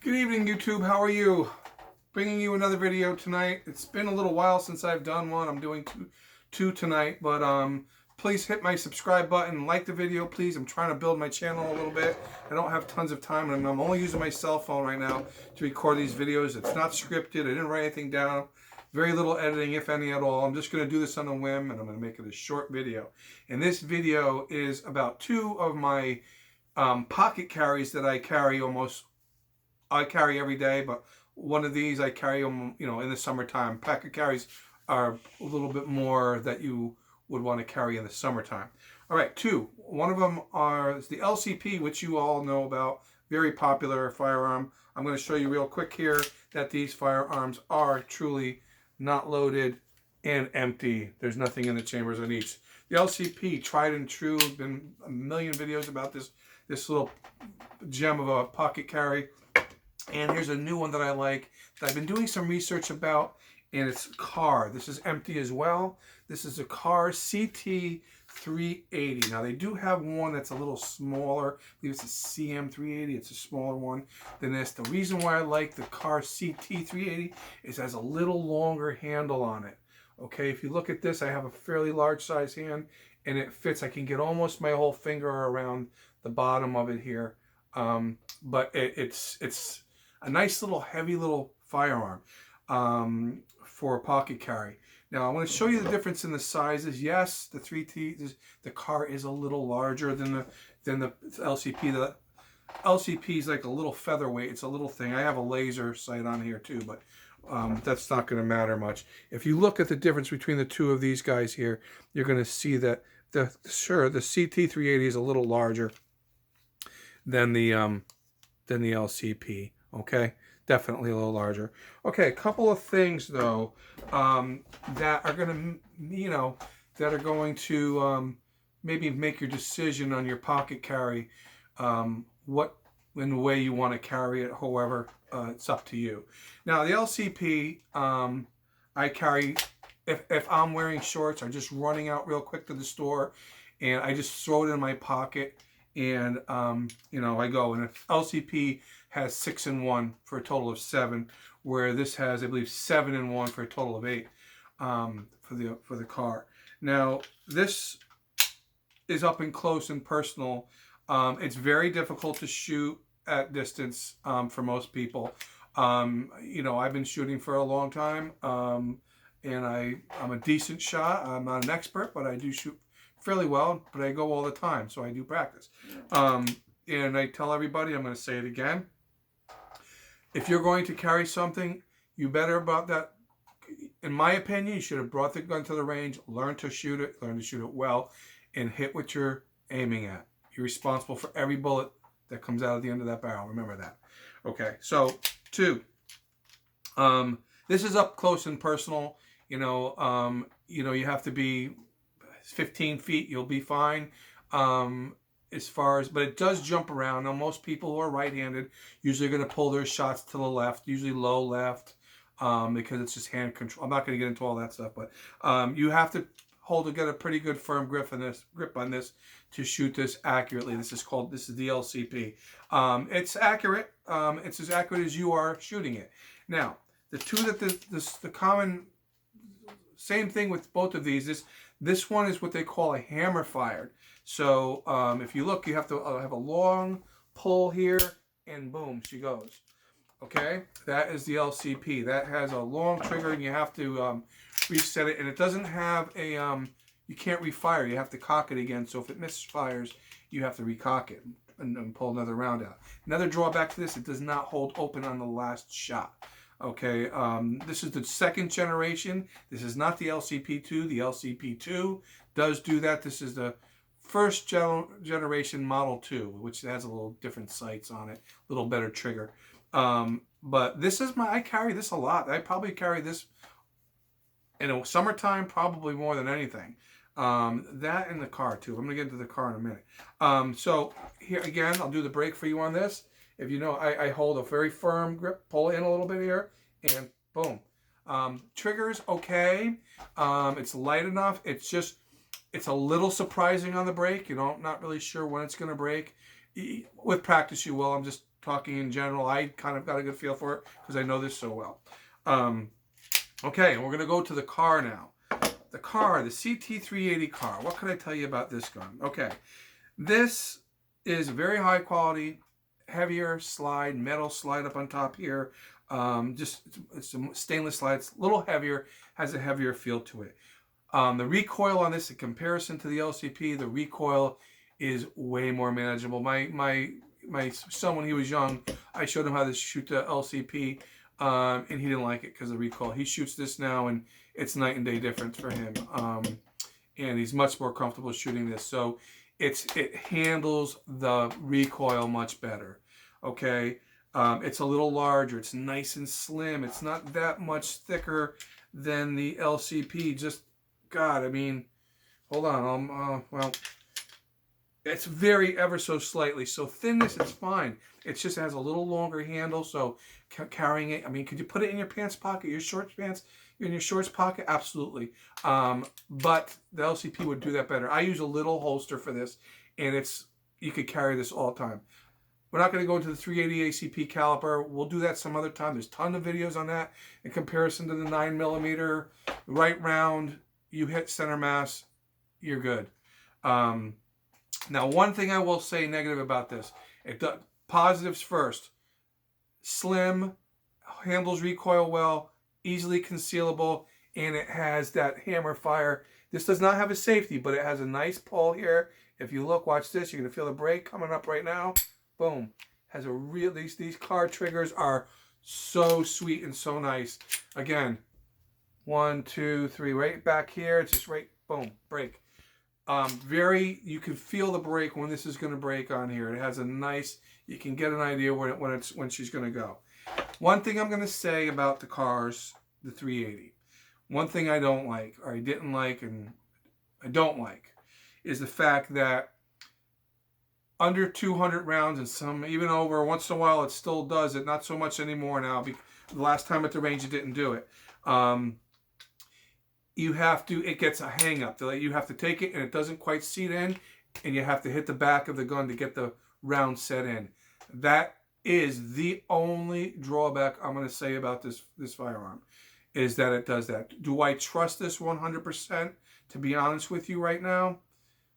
Good evening, YouTube. How are you? Bringing you another video tonight. It's been a little while since I've done one. I'm doing two tonight, but please hit my subscribe button, like the video, please. I'm trying to build my channel a little bit. I don't have tons of time, and I'm only using my cell phone right now to record these videos. It's not scripted. I didn't write anything down. Very little editing, if any at all. I'm just going to do this on a whim, and I'm going to make it a short video. And this video is about two of my pocket carries that I carry every day, but one of these I carry them, in the summertime. Pocket carries are a little bit more that you would want to carry in the summertime. All right, two. One of them is the LCP, which you all know about. Very popular firearm. I'm going to show you real quick here that these firearms are truly not loaded and empty. There's nothing in the chambers on each. The LCP, tried and true. Been a million videos about this little gem of a pocket carry. And here's a new one that I like, that I've been doing some research about, and it's Kahr. This is empty as well. This is a Kahr CT380. Now, they do have one that's a little smaller. I believe it's a CM380. It's a smaller one than this. The reason why I like the Kahr CT380 is it has a little longer handle on it. Okay, if you look at this, I have a fairly large size hand, and it fits. I can get almost my whole finger around the bottom of it here. But it's a nice little heavy little firearm for a pocket carry. Now I want to show you the difference in the sizes. Yes, the the Kahr is a little larger than the LCP. The LCP is like a little featherweight. It's a little thing. I have a laser sight on here too, but that's not going to matter much. If you look at the difference between the two of these guys here, you're going to see that the CT380 is a little larger than the LCP. Okay, definitely a little larger. Okay, a couple of things though that are going to maybe make your decision on your pocket carry, what in the way you want to carry it. However, it's up to you. Now the LCP, I carry if I'm wearing shorts or just running out real quick to the store, and I just throw it in my pocket. And, I go, and if LCP has 6-in-1 for a total of 7, where this has, I believe, 7-in-1 for a total of 8 for the Kahr. Now, this is up and close and personal. It's very difficult to shoot at distance for most people. I've been shooting for a long time, and I'm a decent shot. I'm not an expert, but I do shoot fairly well, but I go all the time, so I do practice. And I tell everybody, I'm going to say it again, if you're going to carry something, you better about that. In my opinion, you should have brought the gun to the range, learn to shoot it well, and hit what you're aiming at. You're responsible for every bullet that comes out of the end of that barrel. Remember that. Okay, so 2. This is up close and personal. You have to be 15 feet, you'll be fine. But it does jump around. Now, most people who are right-handed usually are going to pull their shots to the left, usually low left, because it's just hand control. I'm not going to get into all that stuff, but you have to get a pretty good firm grip on this to shoot this accurately. This is the LCP. It's accurate. It's as accurate as you are shooting it. Now, the two that the common same thing with both of these. This one is what they call a hammer fired. So if you look, you have to have a long pull here, and boom, she goes. Okay, that is the LCP. That has a long trigger, and you have to reset it. And it doesn't have a you can't refire. You have to cock it again. So if it misfires, you have to recock it and pull another round out. Another drawback to this: it does not hold open on the last shot. Okay, this is the 2nd generation. This is not the LCP2. The LCP2 does do that. This is the 1st generation Model 2, which has a little different sights on it, a little better trigger. But this is I carry this a lot. I probably carry this in the summertime, probably more than anything. That and the Kahr too. I'm going to get into the Kahr in a minute. So here again, I'll do the break for you on this. If you know, I hold a very firm grip, pull in a little bit here, and boom. Triggers, okay. It's light enough. It's a little surprising on the break. Not really sure when it's going to break. With practice, you will. I'm just talking in general. I kind of got a good feel for it because I know this so well. Okay, we're going to go to the Kahr now. The Kahr, the CT380 Kahr. What can I tell you about this gun? Okay, this is very high quality, heavier slide, metal slide up on top here. It's a stainless slide. It's a little heavier, has a heavier feel to it. The recoil on this, in comparison to the LCP, the recoil is way more manageable. My son, when he was young, I showed him how to shoot the LCP, and he didn't like it because of the recoil. He shoots this now, and it's night and day difference for him. And he's much more comfortable shooting this. So it handles the recoil much better. Okay, it's a little larger. It's nice and slim. It's not that much thicker than the LCP. Just God, I mean, hold on. Well, it's very ever so slightly. So thinness, it's fine. It's just, it has a little longer handle. So carrying it, I mean, could you put it in your pants pocket, your shorts pants, in your shorts pocket? Absolutely. But the LCP would do that better. I use a little holster for this, and you could carry this all the time. We're not going to go into the 380 ACP caliper. We'll do that some other time. There's a ton of videos on that in comparison to the 9mm. Right round, you hit center mass, you're good. Now, one thing I will say negative about this, positives first. Slim, handles recoil well, easily concealable, and it has that hammer fire. This does not have a safety, but it has a nice pull here. If you look, watch this, you're going to feel the brake coming up right now. Boom. Has a real, these Kahr triggers are so sweet and so nice. Again, 1, 2, 3, right back here. It's just right, boom, brake. You can feel the brake when this is going to brake on here. It has a nice, you can get an idea when she's going to go. One thing I'm going to say about the Kahrs, the 380, one thing I don't like, or I didn't like, and I don't like, is the fact that under 200 rounds, and some even over, once in a while it still does it, not so much anymore now, because the last time at the range it didn't do it. It gets a hang up. You have to take it and it doesn't quite seat in, and you have to hit the back of the gun to get the round set in. That is the only drawback I'm going to say about this firearm, is that it does that. Do I trust this 100%? To be honest with you right now,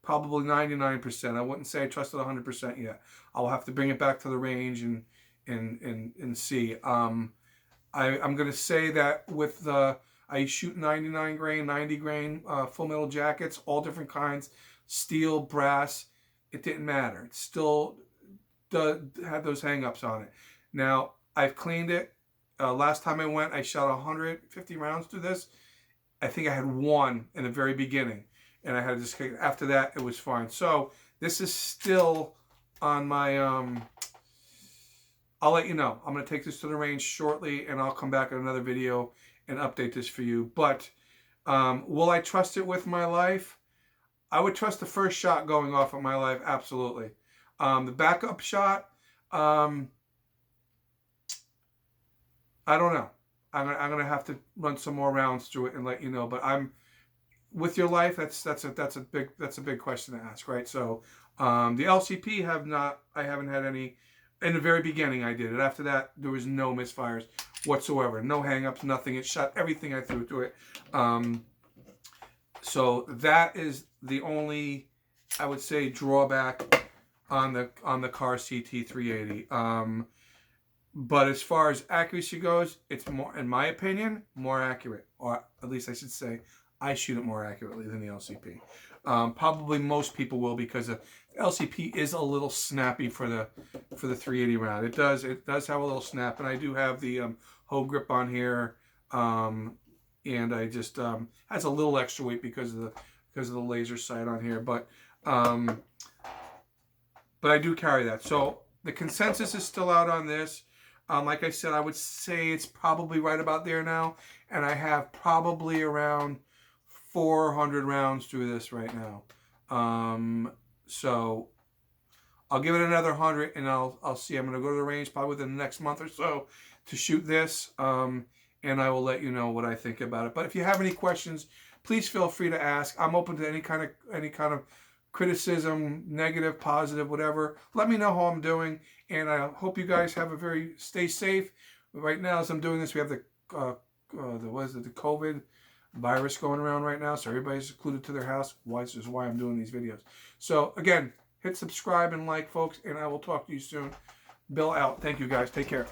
probably 99%. I wouldn't say I trust it 100% yet. I'll have to bring it back to the range and see. I'm going to say that with I shoot 99 grain, 90 grain full metal jackets, all different kinds, steel, brass. It didn't matter. It still had those hang-ups on it. Now, I've cleaned it. Last time I went, I shot 150 rounds through this. I think I had one in the very beginning, and I had to just, after that, it was fine. So this is still on my, I'll let you know. I'm going to take this to the range shortly, and I'll come back in another video and update this for you. But will I trust it with my life? I would trust the first shot going off of my life, absolutely. The backup shot, I don't know. I'm gonna have to run some more rounds through it and let you know. But with your life, that's a big question to ask, right? So the LCP I haven't had any. In the very beginning, I did it. After that, there was no misfires whatsoever, no hangups, nothing. It shot everything I threw to it. So that is the only, I would say, drawback on the Kahr CT380. But as far as accuracy goes, it's more, in my opinion, more accurate. Or at least I should say, I shoot it more accurately than the LCP. Probably most people will, because the LCP is a little snappy for the 380 round. It does have a little snap, and I do have the hoe grip on here, and I just has a little extra weight because of the laser sight on here, but I do carry that. So the consensus is still out on this. Like I said, I would say it's probably right about there now, and I have probably around 400 rounds through this right now. So I'll give it another 100, and I'll see. I'm going to go to the range probably within the next month or so to shoot this, and I will let you know what I think about it. But if you have any questions, please feel free to ask. I'm open to any kind of criticism, negative, positive, whatever. Let me know how I'm doing, and I hope you guys have stay safe. Right now, as I'm doing this, we have the COVID virus going around right now, so everybody's secluded to their house. This is why I'm doing these videos. So again, hit subscribe and like, folks, and I will talk to you soon. Bill out. Thank you, guys. Take care.